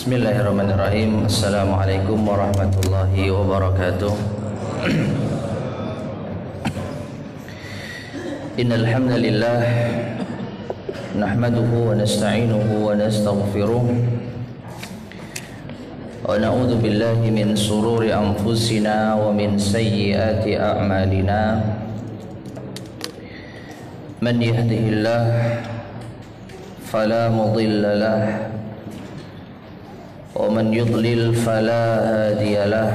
Bismillahirrahmanirrahim. Assalamualaikum warahmatullahi wabarakatuh. Innal hamdalillah nahmaduhu wa nasta'inuhu wa nastaghfiruh wa na'udzu billahi min shururi anfusina wa min sayyiati a'malina. Man yahdihillah fala mudilla lahu ومن يضلل فلا هادي له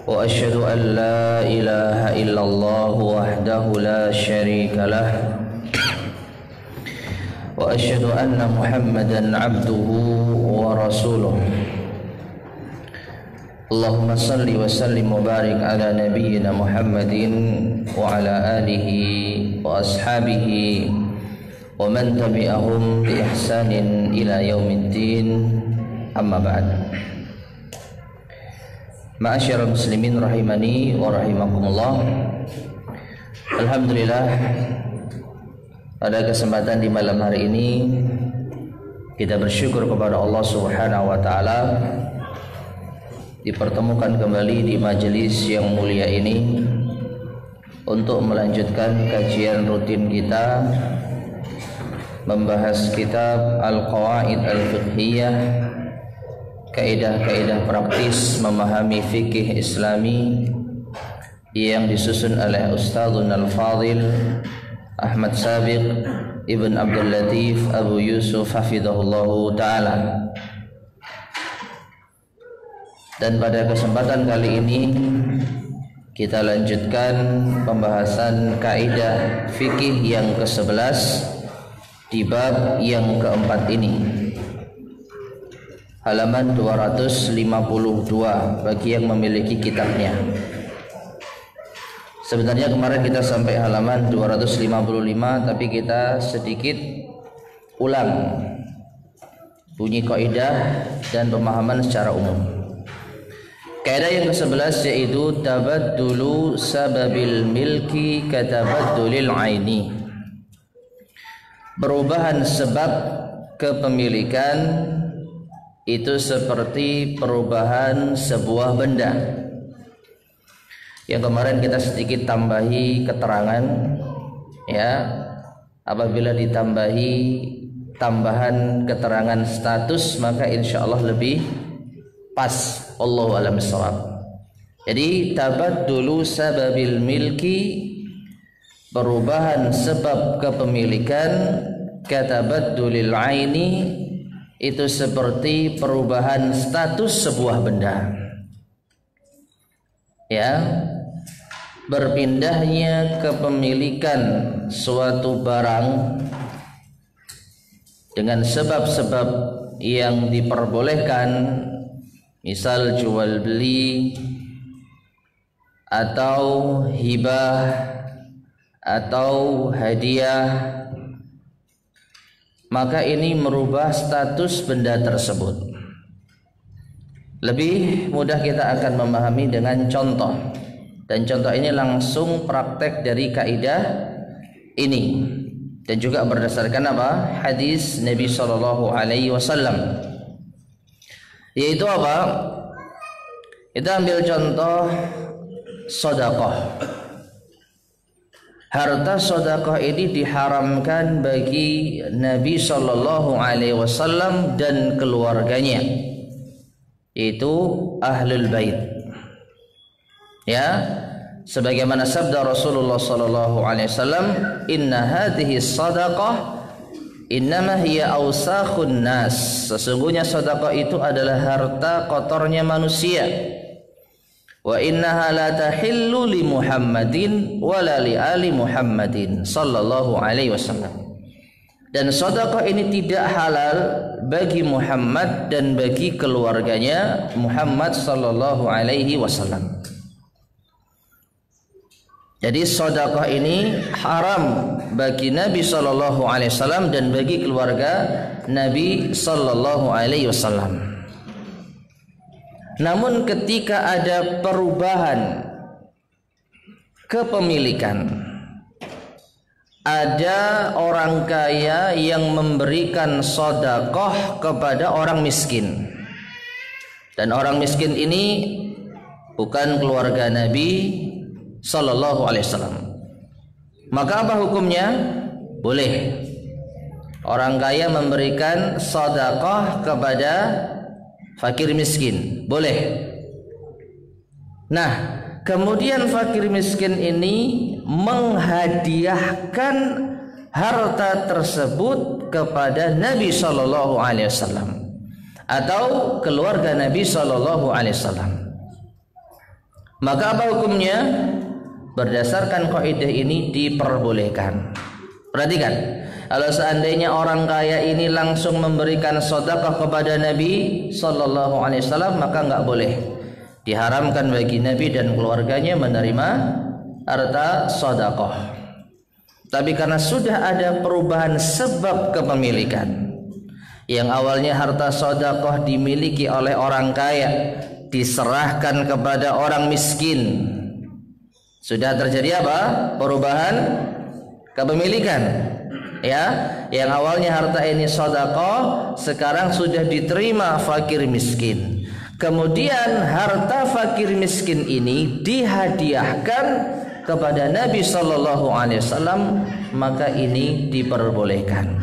وأشهد أن لا إله إلا الله وحده لا شريك له وأشهد أن محمدا عبده ورسوله اللهم صل وسلم وبارك على نبينا محمد وعلى آله وأصحابه ومن تبعهم بإحسان إلى يوم الدين أما بعد. Ma'asyiral muslimin rahimani wa rahimakumullah. Alhamdulillah, pada kesempatan di malam hari ini kita bersyukur kepada Allah Subhanahu wa taala dipertemukan kembali di majelis yang mulia ini untuk melanjutkan kajian rutin kita membahas kitab Al-Qawaid Al-Fiqhiyah, kaidah-kaidah praktis memahami fikih Islami yang disusun oleh Ustadzun Al-Fadil Ahmad Sabiq Ibn Abdul Latif Abu Yusuf hafidhahullahu ta'ala. Dan pada kesempatan kali ini kita lanjutkan pembahasan kaidah fikih yang ke-11 di bab yang keempat ini, halaman 252 bagi yang memiliki kitabnya. Sebenarnya kemarin kita sampai halaman 255, tapi kita sedikit ulang bunyi kaidah dan pemahaman secara umum. Kaidah yang ke-11 yaitu tabaddulu sababil milki katabaddulil aini. Perubahan sebab kepemilikan itu seperti perubahan sebuah benda. Yang kemarin kita sedikit tambahi keterangan, ya, apabila ditambahi tambahan keterangan status maka insya Allah lebih pas. Allahu a'lam bishawab. Jadi tabaddulu sababil milki, perubahan sebab kepemilikan, katabaddulil aini, itu seperti perubahan status sebuah benda. Ya, berpindahnya kepemilikan suatu barang dengan sebab-sebab yang diperbolehkan, misal jual beli atau hibah atau hadiah, maka ini merubah status benda tersebut. Lebih mudah kita akan memahami dengan contoh, dan contoh ini langsung praktek dari kaidah ini dan juga berdasarkan apa? Hadis Nabi sallallahu alaihi wasallam. Yaitu apa? Kita ambil contoh sedekah. Harta sedekah ini diharamkan bagi Nabi sallallahu alaihi wasallam dan keluarganya, yaitu ahlul bait. Ya, sebagaimana sabda Rasulullah sallallahu alaihi wasallam, "Inna hadhihi shadaqah innama hiya awsakhun nas." Sesungguhnya sedekah itu adalah harta kotornya manusia. Wa innaha la tahillu li Muhammadin wala li ali Muhammadin sallallahu alaihi wasallam. Dan sedekah ini tidak halal bagi Muhammad dan bagi keluarganya Muhammad sallallahu alaihi wasallam. Jadi sedekah ini haram bagi Nabi sallallahu alaihi wasallam dan bagi keluarga Nabi sallallahu alaihi wasallam. Namun ketika ada perubahan kepemilikan ada orang kaya yang memberikan sedekah kepada orang miskin, dan orang miskin ini bukan keluarga Nabi Sallallahu Alaihi Wasallam. Maka apa hukumnya? Boleh orang kaya memberikan sedekah kepada fakir miskin, boleh. Nah, kemudian fakir miskin ini menghadiahkan harta tersebut kepada Nabi Sallallahu Alaihi Wasallam atau keluarga Nabi Sallallahu Alaihi Wasallam. Maka apa hukumnya? Berdasarkan kaidah ini diperbolehkan. Perhatikan, kalau seandainya orang kaya ini langsung memberikan sedekah kepada Nabi Sallallahu Alaihi Wasallam, maka nggak boleh. Diharamkan bagi Nabi dan keluarganya menerima harta sedekah. Tapi karena sudah ada perubahan sebab kepemilikan, yang awalnya harta sedekah dimiliki oleh orang kaya diserahkan kepada orang miskin, sudah terjadi apa? Perubahan kepemilikan. Ya, yang awalnya harta ini sedekah sekarang sudah diterima fakir miskin. Kemudian harta fakir miskin ini dihadiahkan kepada Nabi Sallallahu Alaihi Wasallam, maka ini diperbolehkan.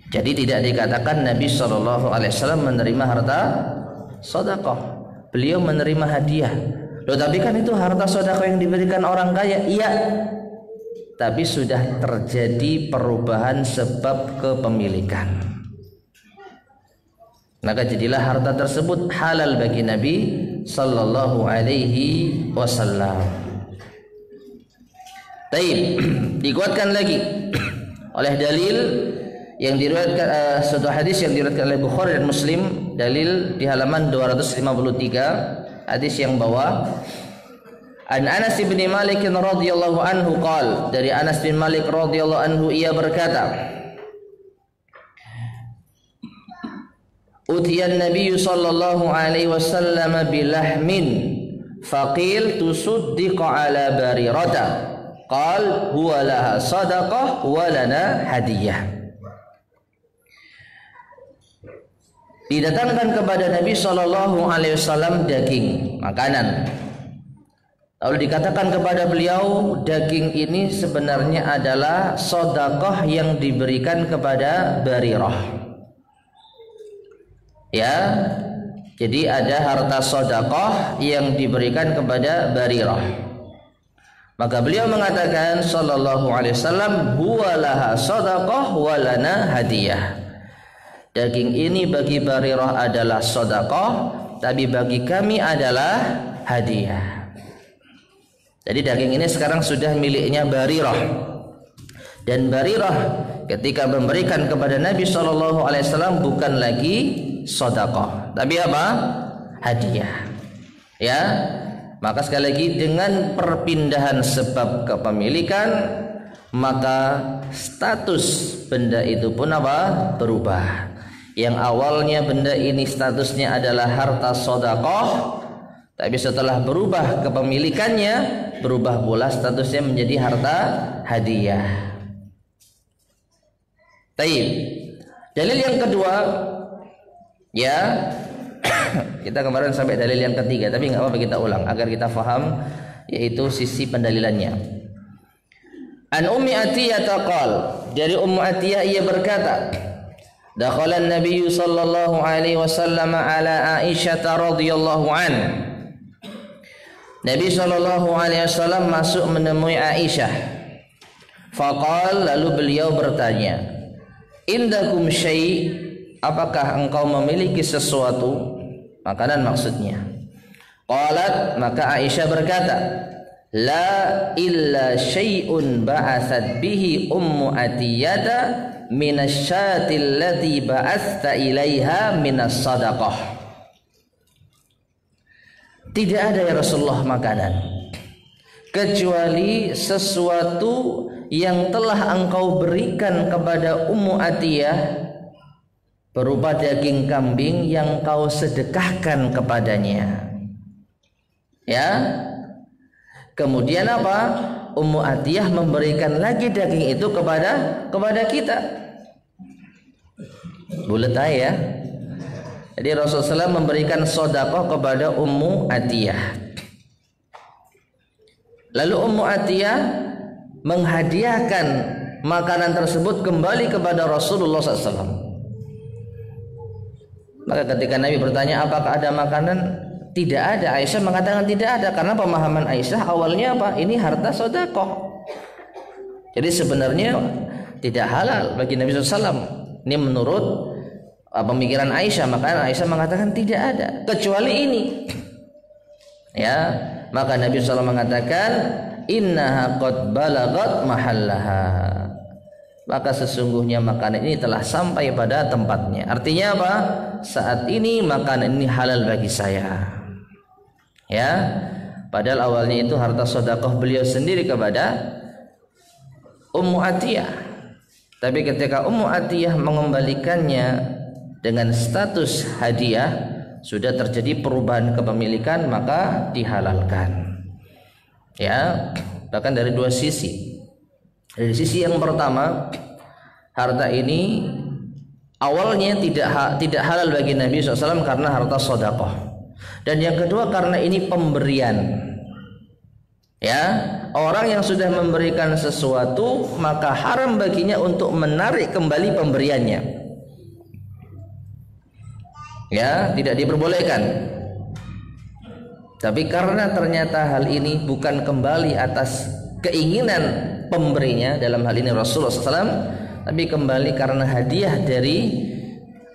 Jadi tidak dikatakan Nabi Sallallahu Alaihi Wasallam menerima harta sedekah, beliau menerima hadiah. Loh, tapi kan itu harta sedekah yang diberikan orang kaya. Iya, tapi sudah terjadi perubahan sebab kepemilikan. Maka jadilah harta tersebut halal bagi Nabi Sallallahu Alaihi Wasallam. Baik, dikuatkan lagi oleh dalil yang diriwayatkan, satu hadis yang diriwayatkan oleh Bukhari dan Muslim, dalil di halaman 253, hadis yang bawah. An Anas bin Malik radhiyallahu anhu qala, dari Anas bin Malik radhiyallahu anhu ia berkata, Utiyan Nabi sallallahu alaihi wasallam bilahmin faqil tusuddiq ala barirata qal huwa laha sadaqah wa lana hadiyah. Didatangkan kepada Nabi sallallahu alaihi wasallam daging, makanan. Lalu dikatakan kepada beliau, daging ini sebenarnya adalah sedekah yang diberikan kepada Barirah. Ya, jadi ada harta sedekah yang diberikan kepada Barirah. Maka beliau mengatakan sallallahu alaihi wasallam, huwa laha sadaqah wa lana hadiyah. Daging ini bagi Barirah adalah sedekah, tapi bagi kami adalah hadiah. Jadi daging ini sekarang sudah miliknya Barirah. Dan Barirah ketika memberikan kepada Nabi sallallahu alaihi wasallam bukan lagi sedekah, tapi apa? Hadiah. Ya. Maka sekali lagi dengan perpindahan sebab kepemilikan, maka status benda itu pun apa? Berubah. Yang awalnya benda ini statusnya adalah harta sedekah, tapi setelah berubah kepemilikannya, berubah pula statusnya menjadi harta hadiah. Baik. Dalil yang kedua, ya, kita kemarin sampai dalil yang ketiga, tapi nggak apa-apa kita ulang agar kita faham, yaitu sisi pendalilannya. An Ummi Atiyah taqal, dari Ummu Atiyah ia berkata, dakhala an-nabiy sallallahu alaihi wasallam ala Aisyah radhiyallahu an. Nabi sallallahu alaihi wasallam masuk menemui Aisyah. Faqal, lalu beliau bertanya, indakum syai', apakah engkau memiliki sesuatu? Makanan maksudnya. Qalat, maka Aisyah berkata, la illa syai'un ba'atsat bihi Ummu Atiyata minasyati allati ba'atsta ilaiha minas sadaqah. Tidak ada ya Rasulullah makanan kecuali sesuatu yang telah engkau berikan kepada Ummu Atiyah berupa daging kambing yang kau sedekahkan kepadanya. Ya. Kemudian apa? Ummu Atiyah memberikan lagi daging itu kepada kita. Bulet aja ya. Jadi Rasulullah SAW memberikan sedekah kepada Ummu Atiyah. Lalu Ummu Atiyah menghadiahkan makanan tersebut kembali kepada Rasulullah SAW. Maka ketika Nabi bertanya apakah ada makanan, tidak ada. Aisyah mengatakan tidak ada, karena pemahaman Aisyah awalnya apa? Ini harta sedekah. Jadi sebenarnya tidak halal bagi Nabi SAW. Ini menurut pemikiran Aisyah. Maka Aisyah mengatakan tidak ada kecuali ini. Ya, maka Nabi SAW mengatakan innaha qad balagat mahallaha. Maka sesungguhnya makanan ini telah sampai pada tempatnya. Artinya apa? Saat ini makanan ini halal bagi saya. Ya, padahal awalnya itu harta sedekah beliau sendiri kepada Ummu Atiyah. Tapi ketika Ummu Atiyah mengembalikannya dengan status hadiah, sudah terjadi perubahan kepemilikan, maka dihalalkan. Ya, bahkan dari dua sisi. Dari sisi yang pertama, harta ini awalnya tidak halal bagi Nabi SAW karena harta sedekah. Dan yang kedua karena ini pemberian. Ya, orang yang sudah memberikan sesuatu maka haram baginya untuk menarik kembali pemberiannya. Ya, tidak diperbolehkan. Tapi karena ternyata hal ini bukan kembali atas keinginan pemberinya, dalam hal ini Rasulullah SAW, tapi kembali karena hadiah dari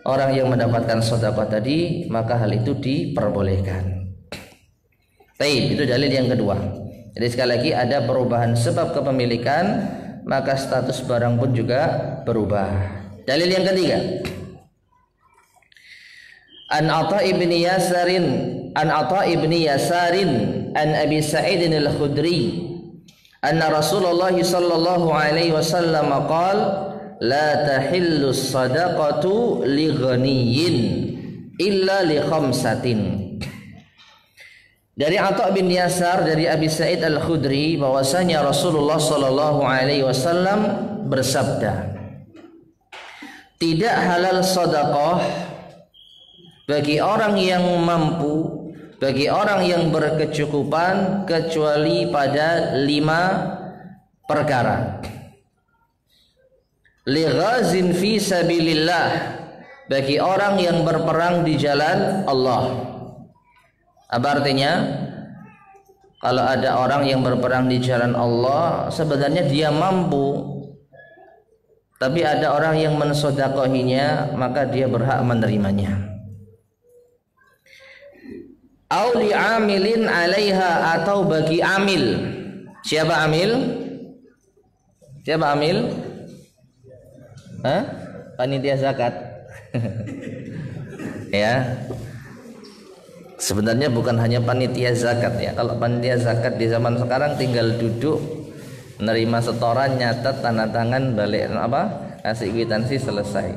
orang yang mendapatkan sedekah tadi, maka hal itu diperbolehkan. Baik, itu dalil yang kedua. Jadi sekali lagi ada perubahan sebab kepemilikan, maka status barang pun juga berubah. Dalil yang ketiga, An Atha ibni Yasarin an Abi Sa'id al-Khudri anna Rasulullah sallallahu alaihi wasallam qala la tahillu sadaqatu li ghaniyyin illa li khamsatin. Dari Atha bin Yasar dari Abi Sa'id al-Khudri bahwasanya Rasulullah sallallahu alaihi wasallam bersabda, tidak halal sedekah bagi orang yang mampu, bagi orang yang berkecukupan, kecuali pada 5 perkara. Li ghazin fi sabilillah, bagi orang yang berperang di jalan Allah. Apa artinya? Kalau ada orang yang berperang di jalan Allah, sebenarnya dia mampu, tapi ada orang yang mensedekahinya, maka dia berhak menerimanya. Auli amilin alaiha, atau bagi amil. Siapa amil? Siapa amil? Hah? Panitia zakat. Ya. Sebenarnya bukan hanya panitia zakat ya. Kalau panitia zakat di zaman sekarang tinggal duduk, menerima setoran, nyatat, tanda tangan, balik kasih kwitansi, selesai.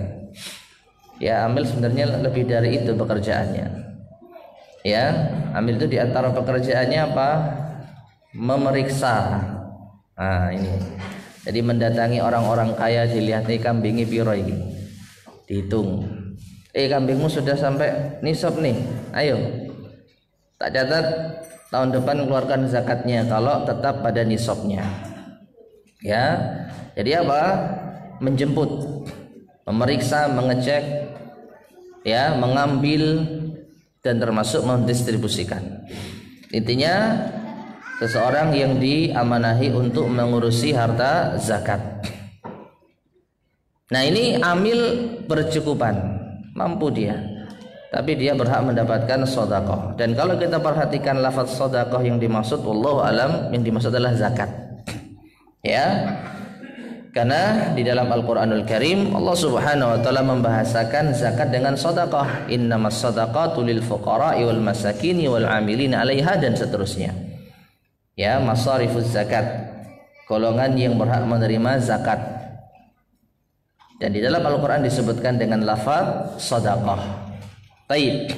Ya, amil sebenarnya lebih dari itu pekerjaannya. Ya, ambil itu di antara pekerjaannya apa? Memeriksa. Nah, ini. Jadi mendatangi orang-orang kaya, dilihat nih kambingnya piro ini. Dihitung. Kambingmu sudah sampai nisab nih. Ayo. Tak catat tahun depan keluarkan zakatnya kalau tetap pada nisabnya. Ya. Jadi apa? Menjemput, memeriksa, mengecek, ya, mengambil, dan termasuk mendistribusikan. Intinya seseorang yang diamanahi untuk mengurusi harta zakat. Nah, ini amil bercukupan, mampu dia, tapi dia berhak mendapatkan sedekah. Dan kalau kita perhatikan lafaz sedekah yang dimaksud, wallahu alam, yang dimaksud adalah zakat. Ya. Karena di dalam Al-Quranul Karim Allah Subhanahu wa ta'ala membahasakan zakat dengan sedekah. Innamas sadaqatu lil fuqara'i wal masakini wal 'amilina 'alaiha, dan seterusnya. Ya, masarifuz zakat, golongan yang berhak menerima zakat. Dan di dalam Al-Qur'an disebutkan dengan lafaz sedekah. Baik.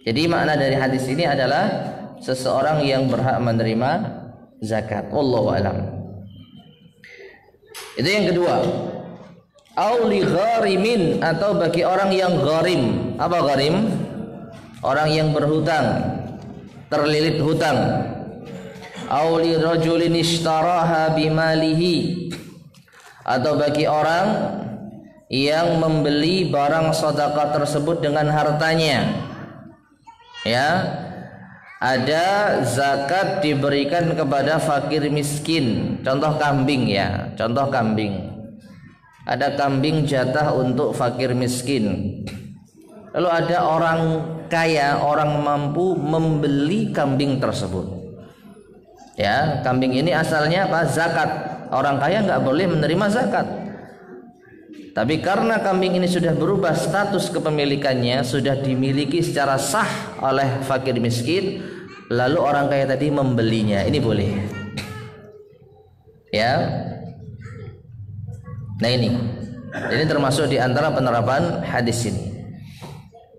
Jadi makna dari hadis ini adalah seseorang yang berhak menerima zakat. Wallahu alam. Itu yang kedua. Au li gharimin, atau bagi orang yang gharim. Apa gharim? Orang yang berhutang, terlilit hutang. Au li rajulin ishtaraha bimalihi, atau bagi orang yang membeli barang sedekah tersebut dengan hartanya. Ya, ada zakat diberikan kepada fakir miskin. Contoh kambing ya, contoh kambing. Ada kambing jatah untuk fakir miskin. Lalu ada orang kaya, orang mampu membeli kambing tersebut. Ya, kambing ini asalnya apa? Zakat. Orang kaya nggak boleh menerima zakat. Tapi karena kambing ini sudah berubah status kepemilikannya, sudah dimiliki secara sah oleh fakir miskin, lalu orang kaya tadi membelinya, ini boleh. Ya. Nah ini termasuk di antara penerapan hadis ini.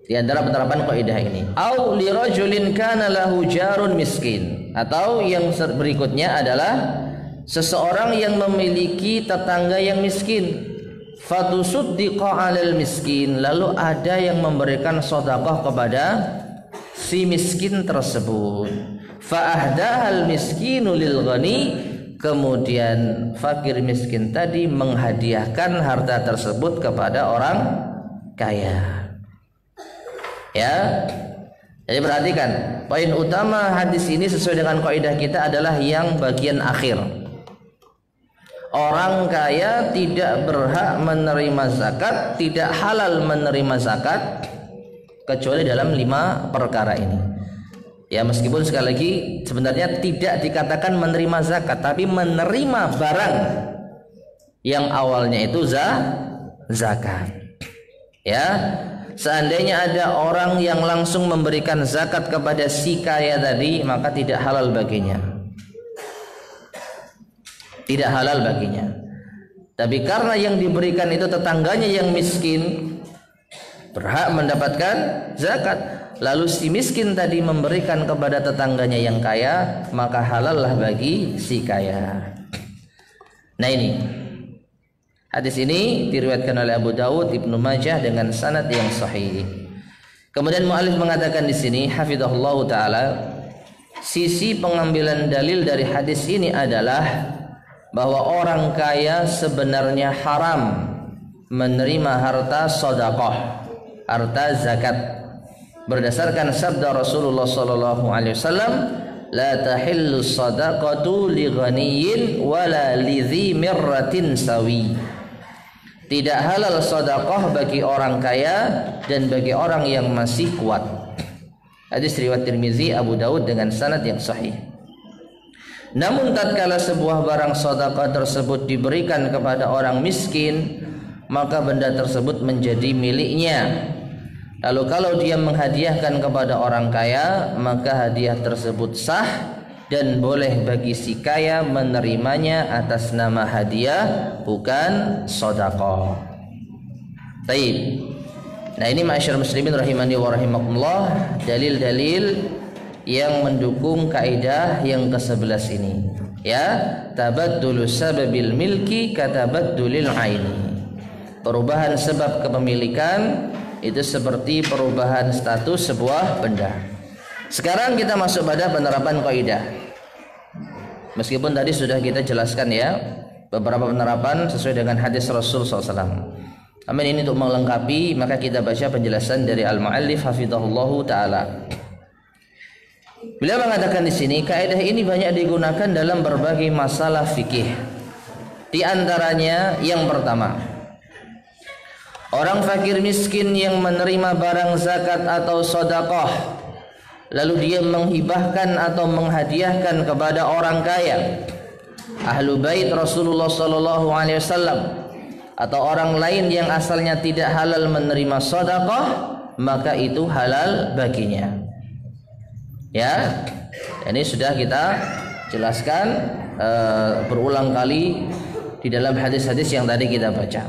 Di antara penerapan kaidah ini. Au li rajulin kana lahu jarun miskin, atau yang berikutnya adalah seseorang yang memiliki tetangga yang miskin. Fatusuddiqa 'alal miskin, lalu ada yang memberikan sedekah kepada si miskin tersebut. Fa ahdahal miskinu lil ghani, kemudian fakir miskin tadi menghadiahkan harta tersebut kepada orang kaya. Ya, jadi perhatikan, poin utama hadis ini sesuai dengan kaidah kita adalah yang bagian akhir. Orang kaya tidak berhak menerima zakat, tidak halal menerima zakat kecuali dalam 5 perkara ini. Ya, meskipun sekali lagi sebenarnya tidak dikatakan menerima zakat, tapi menerima barang yang awalnya itu zakat. Ya, seandainya ada orang yang langsung memberikan zakat kepada si kaya tadi, maka tidak halal baginya. Tidak halal baginya. Tapi karena yang diberikan itu tetangganya yang miskin, berhak mendapatkan zakat. Lalu si miskin tadi memberikan kepada tetangganya yang kaya, maka halallah bagi si kaya. Nah ini hadis ini diriwayatkan oleh Abu Dawud, Ibnu Majah dengan sanad yang sahih. Kemudian mu'alif mengatakan di sini, hafizahullah taala, sisi pengambilan dalil dari hadis ini adalah bahwa orang kaya sebenarnya haram menerima harta sedekah, harta zakat. Berdasarkan sabda Rasulullah sallallahu alaihi wasallam, la tahillu shadaqatu li ghaniyyin wala li dzi mirratin sawi. Tidak halal sedekah bagi orang kaya dan bagi orang yang masih kuat. Hadis riwayat Tirmizi, Abu Daud dengan sanad yang sahih. Namun tatkala sebuah barang sedekah tersebut diberikan kepada orang miskin, maka benda tersebut menjadi miliknya. Lalu kalau dia menghadiahkan kepada orang kaya, maka hadiah tersebut sah dan boleh bagi si kaya menerimanya atas nama hadiah, bukan sedekah. Baik. Nah ini ma'asyiral muslimin rahimani wa rahimakumullah, dalil-dalil yang mendukung kaidah yang ke-11 ini. Ya, tabaddulus sababil milki katabaddulil aini. Perubahan sebab kepemilikan itu seperti perubahan status sebuah benda. Sekarang kita masuk pada penerapan kaidah. Meskipun tadi sudah kita jelaskan ya beberapa penerapan sesuai dengan hadis Rasul SAW. Amin, ini untuk melengkapi maka kita baca penjelasan dari al-muallif hafizahullahu taala. Beliau mengatakan di sini kaidah ini banyak digunakan dalam berbagai masalah fikih. Di antaranya yang pertama, orang fakir miskin yang menerima barang zakat atau sedekah lalu dia menghibahkan atau menghadiahkan kepada orang kaya, ahlu bait Rasulullah sallallahu alaihi wasallam, atau orang lain yang asalnya tidak halal menerima sedekah, maka itu halal baginya. Ya, ini sudah kita jelaskan berulang kali di dalam hadis-hadis yang tadi kita baca.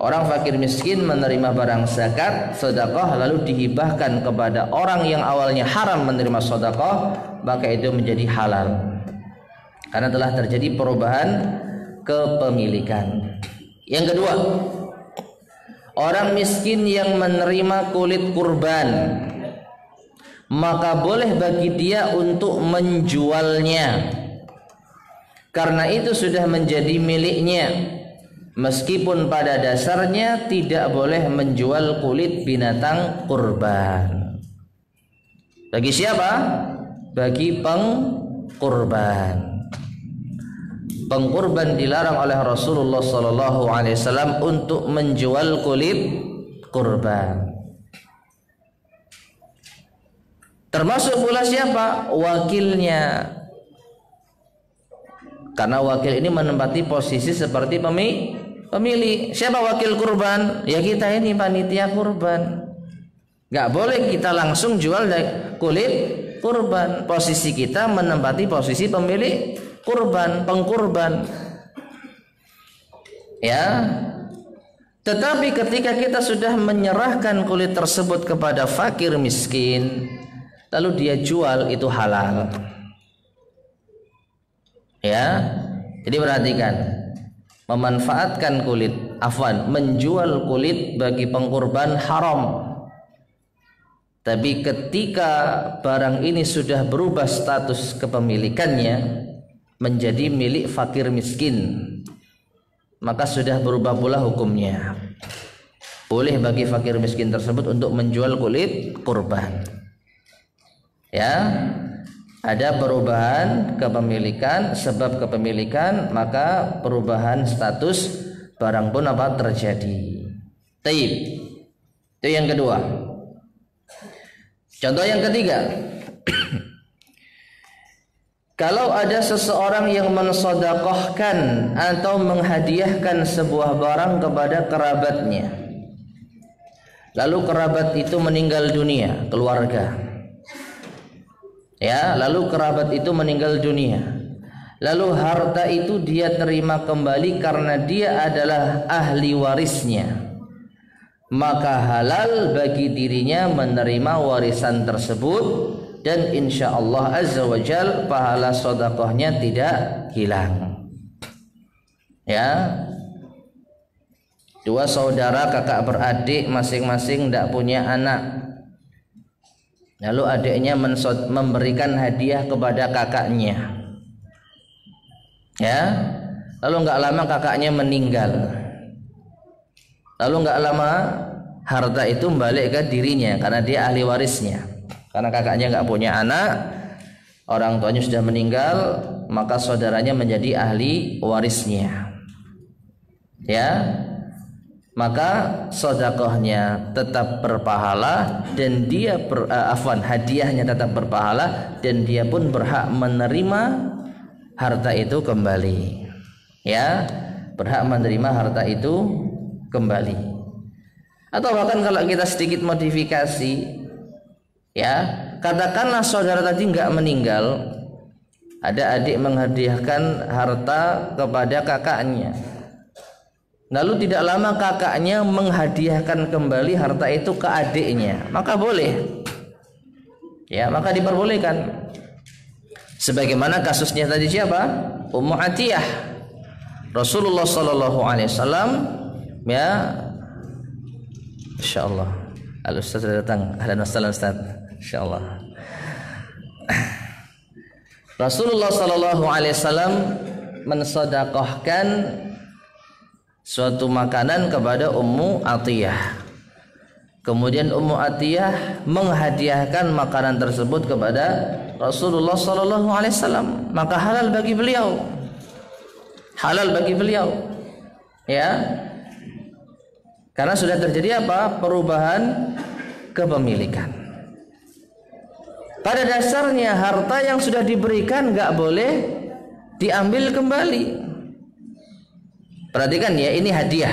Orang fakir miskin menerima barang zakat, sedekah lalu dihibahkan kepada orang yang awalnya haram menerima sedekah, maka itu menjadi halal. karena telah terjadi perubahan kepemilikan. Yang kedua, orang miskin yang menerima kulit kurban, maka boleh bagi dia untuk menjualnya, karena itu sudah menjadi miliknya, meskipun pada dasarnya tidak boleh menjual kulit binatang kurban. Bagi siapa? Bagi pengkurban. Pengkurban dilarang oleh Rasulullah SAW untuk menjual kulit kurban. Termasuk pula siapa? Wakilnya. Karena wakil ini menempati posisi seperti pemilik. Siapa wakil kurban? Ya kita ini panitia kurban. Gak boleh kita langsung jual kulit kurban. Posisi kita menempati posisi pemilik kurban, pengkurban. Ya. Tetapi ketika kita sudah menyerahkan kulit tersebut kepada fakir miskin, lalu dia jual, itu halal. Ya. Jadi perhatikan, memanfaatkan kulit, menjual kulit bagi pengkurban haram. Tapi ketika barang ini sudah berubah status kepemilikannya menjadi milik fakir miskin, maka sudah berubah pula hukumnya. Boleh bagi fakir miskin tersebut untuk menjual kulit kurban. Ya, ada perubahan kepemilikan, sebab kepemilikan, maka perubahan status barang pun terjadi. Taib. Itu yang kedua. Contoh yang ketiga, kalau ada seseorang yang mensedekahkan atau menghadiahkan sebuah barang kepada kerabatnya, lalu kerabat itu meninggal dunia, keluarga. Ya, lalu kerabat itu meninggal dunia. Lalu harta itu dia terima kembali karena dia adalah ahli warisnya. Maka halal bagi dirinya menerima warisan tersebut, dan insya Allah azza wa jal pahala sedekahnya tidak hilang. Ya, dua saudara kakak beradik masing-masing tidak punya anak, lalu adiknya memberikan hadiah kepada kakaknya. Ya, lalu nggak lama kakaknya meninggal. Lalu nggak lama harta itu balik ke dirinya karena dia ahli warisnya. Karena kakaknya nggak punya anak, orang tuanya sudah meninggal, maka saudaranya menjadi ahli warisnya. Ya, maka sedekahnya tetap berpahala dan dia hadiahnya tetap berpahala dan dia pun berhak menerima harta itu kembali. Ya, berhak menerima harta itu kembali. Atau bahkan kalau kita sedikit modifikasi, ya, katakanlah saudara tadi nggak meninggal, ada adik menghadiahkan harta kepada kakaknya, lalu tidak lama kakaknya menghadiahkan kembali harta itu ke adiknya, maka boleh. Ya, maka diperbolehkan. Sebagaimana kasusnya tadi siapa? Ummu Atiyah. Rasulullah sallallahu alaihi wasallam, ya, insyaallah al-ustaz sudah datang. Ahlan wa sahlan ustaz, insyaallah. Rasulullah sallallahu alaihi wasallam mensedekahkan suatu makanan kepada Ummu Atiyah. Kemudian Ummu Atiyah menghadiahkan makanan tersebut kepada Rasulullah sallallahu alaihi wasallam, maka halal bagi beliau. Halal bagi beliau. Ya. Karena sudah terjadi apa? Perubahan kepemilikan. Pada dasarnya harta yang sudah diberikan nggak boleh diambil kembali. Perhatikan ya, ini hadiah.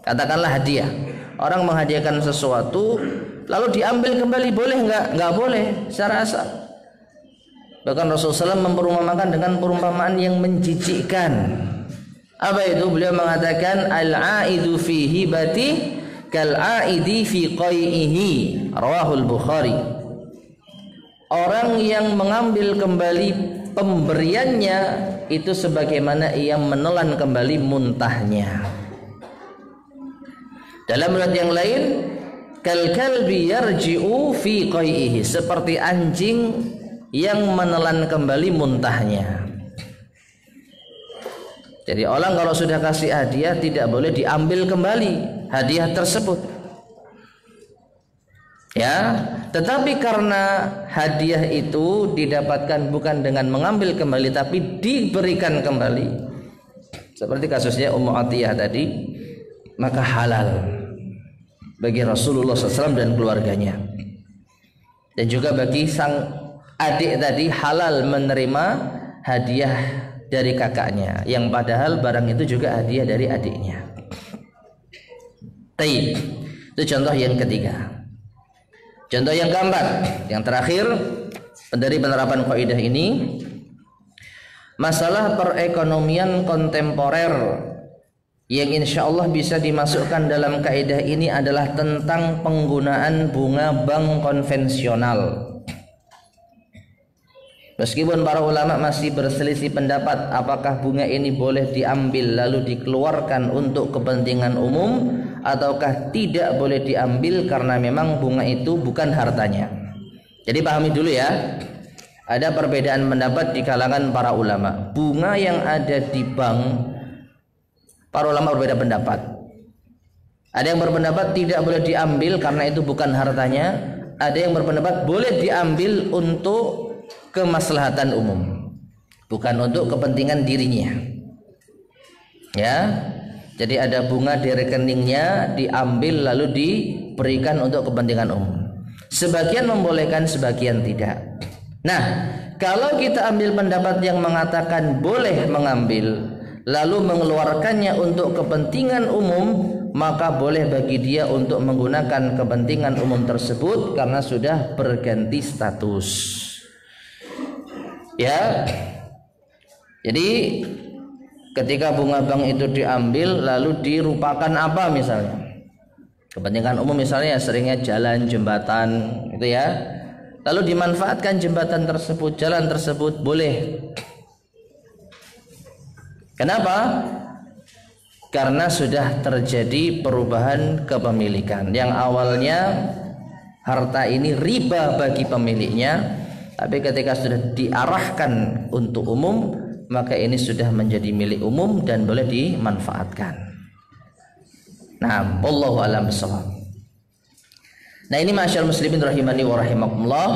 Katakanlah hadiah. Orang menghadiahkan sesuatu lalu diambil kembali, boleh nggak? Nggak boleh secara asal. Bahkan Rasulullah SAW memperumpamakan dengan perumpamaan yang menjijikkan. Apa itu? Beliau mengatakan al-aidu fi hibati kal-aidi fi qai'ihi, rawahul Bukhari. Orang yang mengambil kembali pemberiannya itu sebagaimana ia menelan kembali muntahnya. Dalam riwayat yang lain, kal kalbi yarji'u fi qai'ihi, seperti anjing yang menelan kembali muntahnya. Jadi orang kalau sudah kasih hadiah tidak boleh diambil kembali hadiah tersebut. Ya, tetapi karena hadiah itu didapatkan bukan dengan mengambil kembali tapi diberikan kembali, seperti kasusnya Ummu Atiyah tadi, maka halal bagi Rasulullah SAW dan keluarganya. Dan juga bagi sang adik tadi halal menerima hadiah dari kakaknya, yang padahal barang itu juga hadiah dari adiknya. Taib. Itu contoh yang ketiga. Contoh yang keempat, yang terakhir dari penerapan kaidah ini, masalah perekonomian kontemporer yang insya Allah bisa dimasukkan dalam kaidah ini adalah tentang penggunaan bunga bank konvensional. Meskipun para ulama masih berselisih pendapat apakah bunga ini boleh diambil lalu dikeluarkan untuk kepentingan umum ataukah tidak boleh diambil karena memang bunga itu bukan hartanya. Jadi pahami dulu ya, ada perbedaan pendapat di kalangan para ulama. Bunga yang ada di bank, para ulama berbeda pendapat. Ada yang berpendapat tidak boleh diambil karena itu bukan hartanya. Ada yang berpendapat boleh diambil untuk kemaslahatan umum, bukan untuk kepentingan dirinya. Ya, jadi ada bunga di rekeningnya diambil lalu diberikan untuk kepentingan umum. Sebagian membolehkan, sebagian tidak. Nah, kalau kita ambil pendapat yang mengatakan boleh mengambil lalu mengeluarkannya untuk kepentingan umum, maka boleh bagi dia untuk menggunakan kepentingan umum tersebut karena sudah berganti status. Ya, jadi ketika bunga bank itu diambil lalu dirupakan apa misalnya, kepentingan umum misalnya seringnya jalan, jembatan itu ya, lalu dimanfaatkan jembatan tersebut, jalan tersebut, boleh. Kenapa? Karena sudah terjadi perubahan kepemilikan. Yang awalnya harta ini riba bagi pemiliknya, tapi ketika sudah diarahkan untuk umum, maka ini sudah menjadi milik umum dan boleh dimanfaatkan. Nah, wallahu a'lam bishawab. Nah, ini masyaallah muslimin rahimani wa rahimakumullah,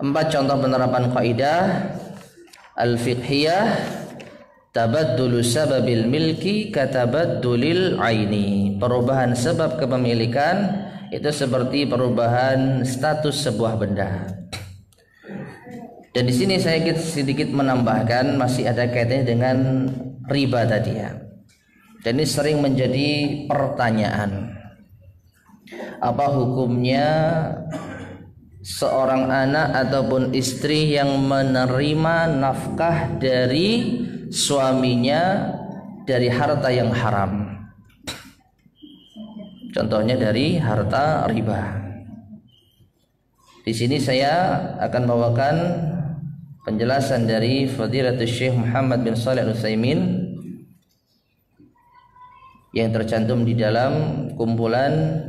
4 contoh penerapan kaidah al-fiqhiyah. Tabaddulu sababil milki katabaddulil aini. Perubahan sebab kepemilikan itu seperti perubahan status sebuah benda. Dan di sini saya sedikit menambahkan, masih ada kaitannya dengan riba tadi ya. Dan ini sering menjadi pertanyaan. Apa hukumnya seorang anak ataupun istri yang menerima nafkah dari suaminya dari harta yang haram? Contohnya dari harta riba. Di sini saya akan bawakan penjelasan dari Fadilatul Syekh Muhammad bin Shalih Al-Utsaimin yang tercantum di dalam kumpulan,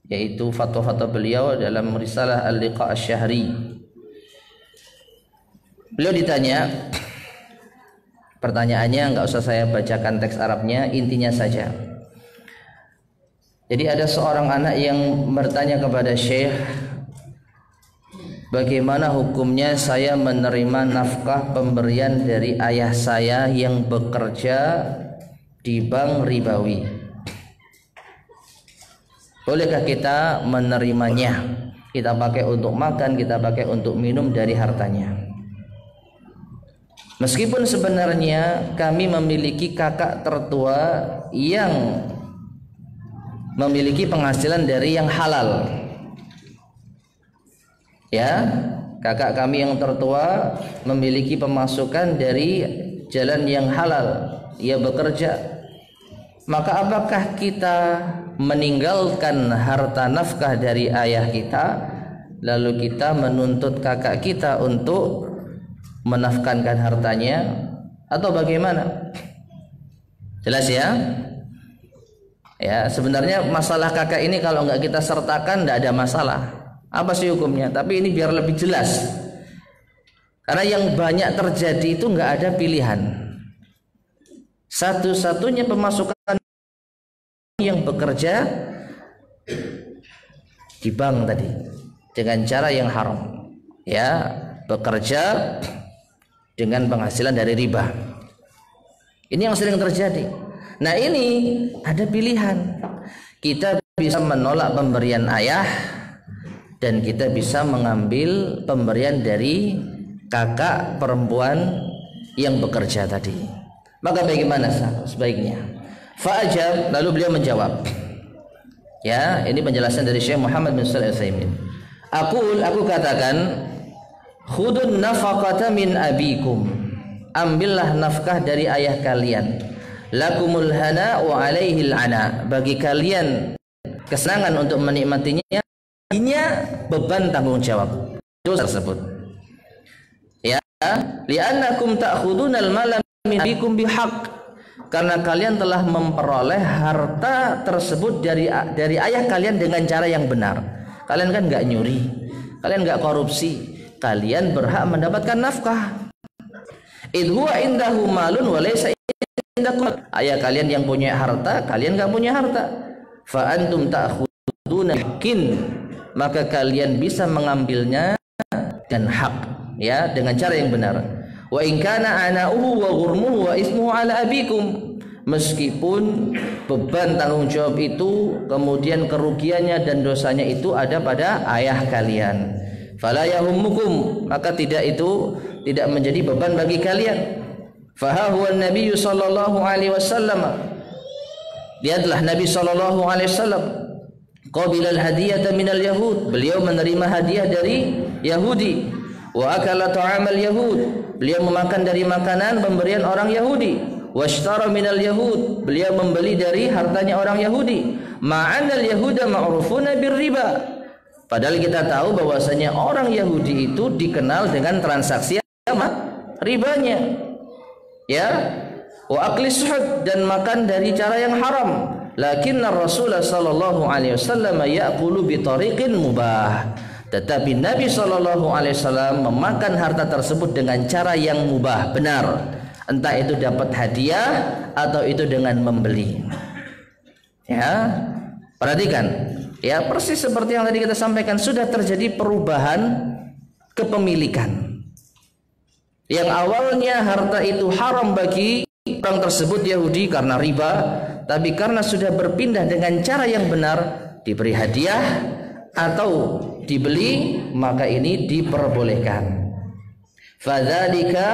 yaitu fatwa-fatwa beliau dalam risalah Al-Liqa' Asy-Syahri. Beliau ditanya, pertanyaannya enggak usah saya bacakan teks Arabnya, intinya saja. Jadi ada seorang anak yang bertanya kepada Syekh, bagaimana hukumnya saya menerima nafkah pemberian dari ayah saya yang bekerja di bank ribawi? Bolehkah kita menerimanya? Kita pakai untuk makan, kita pakai untuk minum dari hartanya. Meskipun sebenarnya kami memiliki kakak tertua yang memiliki penghasilan dari yang halal. Ya, kakak kami yang tertua memiliki pemasukan dari jalan yang halal, ia bekerja. Maka apakah kita meninggalkan harta nafkah dari ayah kita lalu kita menuntut kakak kita untuk menafkankan hartanya atau bagaimana? Jelas ya? Ya, sebenarnya masalah kakak ini kalau nggak kita sertakan nggak ada masalah. Apa sih hukumnya? Tapi ini biar lebih jelas. Karena yang banyak terjadi itu nggak ada pilihan. Satu-satunya pemasukan yang bekerja di bank tadi dengan cara yang haram. Ya, bekerja dengan penghasilan dari riba. Ini yang sering terjadi. Nah, ini ada pilihan. Kita bisa menolak pemberian ayah dan kita bisa mengambil pemberian dari kakak perempuan yang bekerja tadi. Maka bagaimana sebaiknya? Fa'ajab, lalu beliau menjawab. Ya, ini penjelasan dari Syekh Muhammad bin Shalih Al-Utsaimin. Aku katakan, khudun nafaqata min abikum. Ambillah nafkah dari ayah kalian. Lakumul hana wa alaihil ana. Bagi kalian kesenangan untuk menikmatinya, ini beban tanggung jawab tersebut. Ya, li'annakum ta'khudunal mala min abikum bihaq. Karena kalian telah memperoleh harta tersebut dari ayah kalian dengan cara yang benar. Kalian kan nggak nyuri, kalian nggak korupsi, kalian berhak mendapatkan nafkah. Idhuwa indahu malun wa laysa indakum. Ayah kalian yang punya harta, kalian nggak punya harta. Fa antum ta'khuduna kin, maka kalian bisa mengambilnya dan hak, ya, dengan cara yang benar. Wa in kana ana'uhu wa ghurmuhu wa ismuhu ala abikum. Meskipun beban tanggung jawab itu, kemudian kerugiannya dan dosanya itu ada pada ayah kalian. Fala yahummukum, maka tidak menjadi beban bagi kalian. Fa huwa Nabi sallallahu alaihi wasallam. Lihatlah Nabi sallallahu alaihi wasallam qabila al-hadiyata minal yahud. Beliau menerima hadiah dari Yahudi. Wa akala ta'amal yahud. Beliau memakan dari makanan pemberian orang Yahudi. Washtara minal yahud. Beliau membeli dari hartanya orang Yahudi. Ma'anal yahuda ma'rufuna birriba. Padahal kita tahu bahwasanya orang Yahudi itu dikenal dengan transaksi ribanya. Ya, wa akli suhud, dan makan dari cara yang haram. Lakinna Rasulullah sallallahu alaihi wasallam ya'kulu bi tariqin mubah. Tetapi Nabi sallallahu alaihi wasallam memakan harta tersebut dengan cara yang mubah, benar. Entah itu dapat hadiah atau itu dengan membeli. Ya, perhatikan. Ya, persis seperti yang tadi kita sampaikan, sudah terjadi perubahan kepemilikan. Yang awalnya harta itu haram bagi orang tersebut Yahudi karena riba, tapi karena sudah berpindah dengan cara yang benar, diberi hadiah atau dibeli, maka ini diperbolehkan. Fadzalika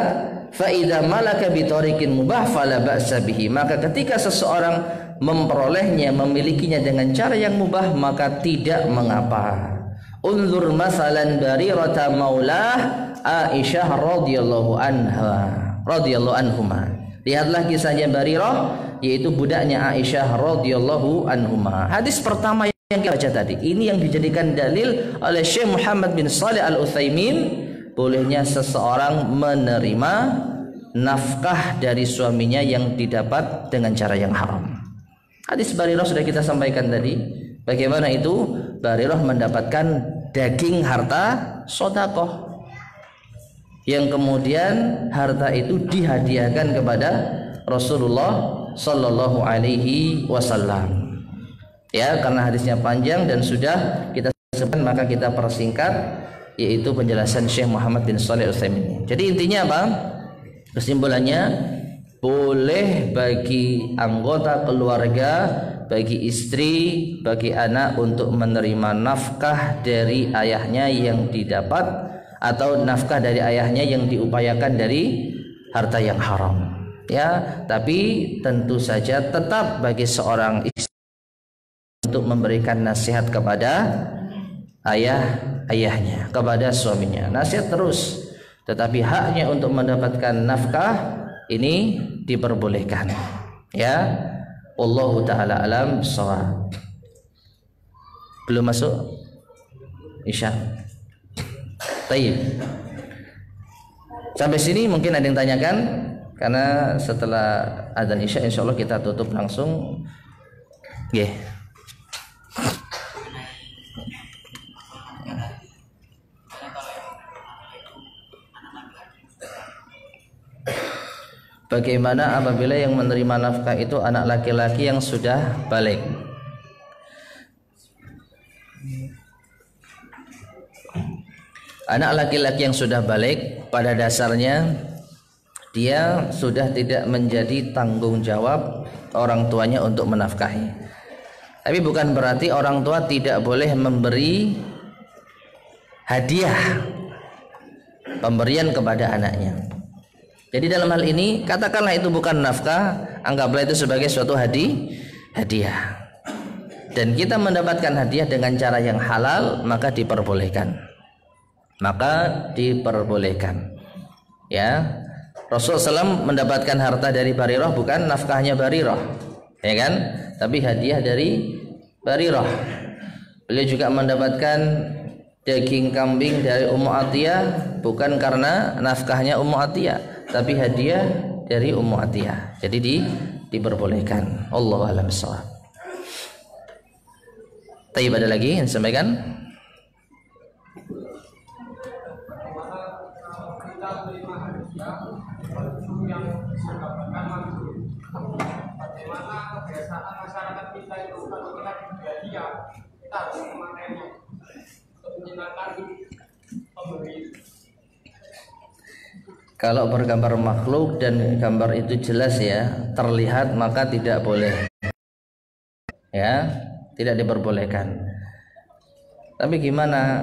fa idza malaka bi tariqin mubah fala ba'sa bihi. Maka ketika seseorang memperolehnya, memilikinya dengan cara yang mubah, maka tidak mengapa. Unzur masalan Barirata maulah Aisyah radhiyallahu anhuma. Lihatlah kisahnya Barirah, yaitu budaknya Aisyah radhiyallahu anhuma. Hadis pertama yang kita baca tadi, ini yang dijadikan dalil oleh Syekh Muhammad bin Shalih Al-Utsaimin, bolehnya seseorang menerima nafkah dari suaminya yang didapat dengan cara yang haram. Hadis Barirah sudah kita sampaikan tadi. Bagaimana itu? Barirah mendapatkan daging harta sedekah, yang kemudian harta itu dihadiahkan kepada Rasulullah sallallahu alaihi wasallam. Ya, karena hadisnya panjang dan sudah kita sebutkan, maka kita persingkat, yaitu penjelasan Syekh Muhammad bin Shalih Al-Utsaimin. Jadi intinya apa? Kesimpulannya, boleh bagi anggota keluarga, bagi istri, bagi anak untuk menerima nafkah dari ayahnya yang didapat, atau nafkah dari ayahnya yang diupayakan dari harta yang haram. Ya, tapi tentu saja tetap bagi seorang istri untuk memberikan nasihat kepada ayahnya, kepada suaminya. Nasihat terus, tetapi haknya untuk mendapatkan nafkah ini diperbolehkan. Ya, wallahu taala alam shawab. Belum masuk Isya. Tayyib. Sampai sini mungkin ada yang tanyakan, karena setelah adzan Isya insyaallah kita tutup langsung. Nggih. Bagaimana apabila yang menerima nafkah itu anak laki-laki yang sudah balik? Anak laki-laki yang sudah balik pada dasarnya dia sudah tidak menjadi tanggung jawab orang tuanya untuk menafkahi. Tapi bukan berarti orang tua tidak boleh memberi hadiah pemberian kepada anaknya. Jadi dalam hal ini katakanlah itu bukan nafkah, anggaplah itu sebagai suatu hadiah. Dan kita mendapatkan hadiah dengan cara yang halal, maka diperbolehkan. Ya, Rasulullah SAW mendapatkan harta dari Barirah bukan nafkahnya Barirah, ya kan? Tapi hadiah dari Barirah. Beliau juga mendapatkan daging kambing dari Ummu Atiyah bukan karena nafkahnya Ummu Atiyah, tapi hadiah dari Ummu Atiyah. Jadi diperbolehkan. Allahu a'lam bishawab. Tapi ada lagi yang disampaikan? Bagaimana kebiasaan masyarakat kita itu kalau kita hadiah kita harus memakainya untuk menyenangkan pemberi. Kalau bergambar makhluk dan gambar itu jelas ya, terlihat, maka tidak boleh. Ya, tidak diperbolehkan. Tapi gimana?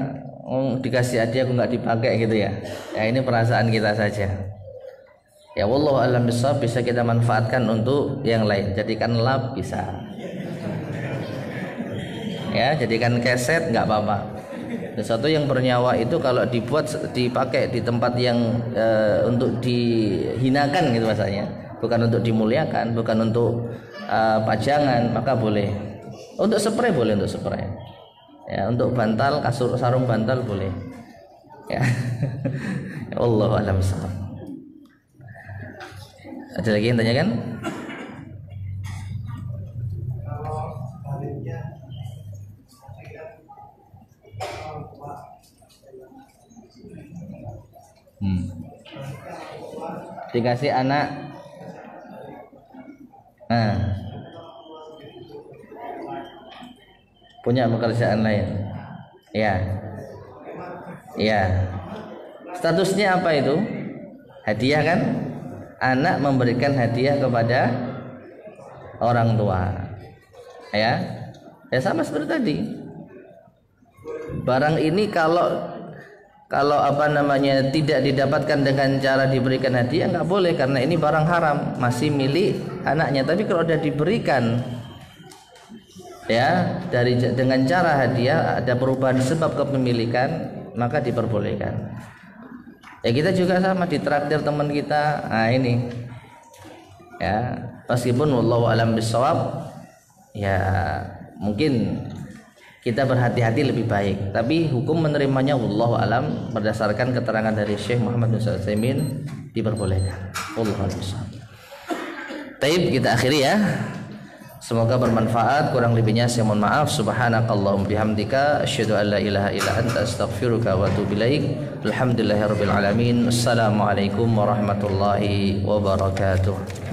Dikasih hadiah aku nggak dipakai gitu ya? Ya ini perasaan kita saja. Ya wallahu a'lam bishawab, bisa kita manfaatkan untuk yang lain. Jadikan lap bisa. Ya, jadikan keset nggak apa-apa. Sesuatu yang bernyawa itu kalau dibuat dipakai di tempat yang untuk dihinakan gitu masanya, bukan untuk dimuliakan, bukan untuk pajangan, maka boleh. Untuk spray boleh, untuk spray. Ya, untuk bantal, kasur, sarung bantal boleh. Ya. Wallahu a'lam bishawab. Ada lagi yang tanyakan? Dikasih anak, punya pekerjaan lain, ya, statusnya apa itu? Hadiah kan? Anak memberikan hadiah kepada orang tua, ya sama seperti tadi. Barang ini kalau tidak didapatkan dengan cara diberikan hadiah nggak boleh, karena ini barang haram, masih milik anaknya. Tapi kalau sudah diberikan ya dengan cara hadiah, ada perubahan sebab kepemilikan, maka diperbolehkan. Ya kita juga sama, ditraktir teman kita, ini ya, meskipun wallahu alam bishawab ya mungkin kita berhati-hati lebih baik, tapi hukum menerimanya wallahu alam berdasarkan keterangan dari Syekh Muhammad bin Shalih Al-Utsaimin diperbolehkan. Wallahu alam bishawab. Baik, kita akhiri ya. Semoga bermanfaat, kurang lebihnya saya mohon maaf. Subhanakallahumma bihamdika asyhadu an la ilaha illa anta astaghfiruka wa atubu ilaik. Alhamdulillahirabbil alamin. Assalamualaikum warahmatullahi wabarakatuh.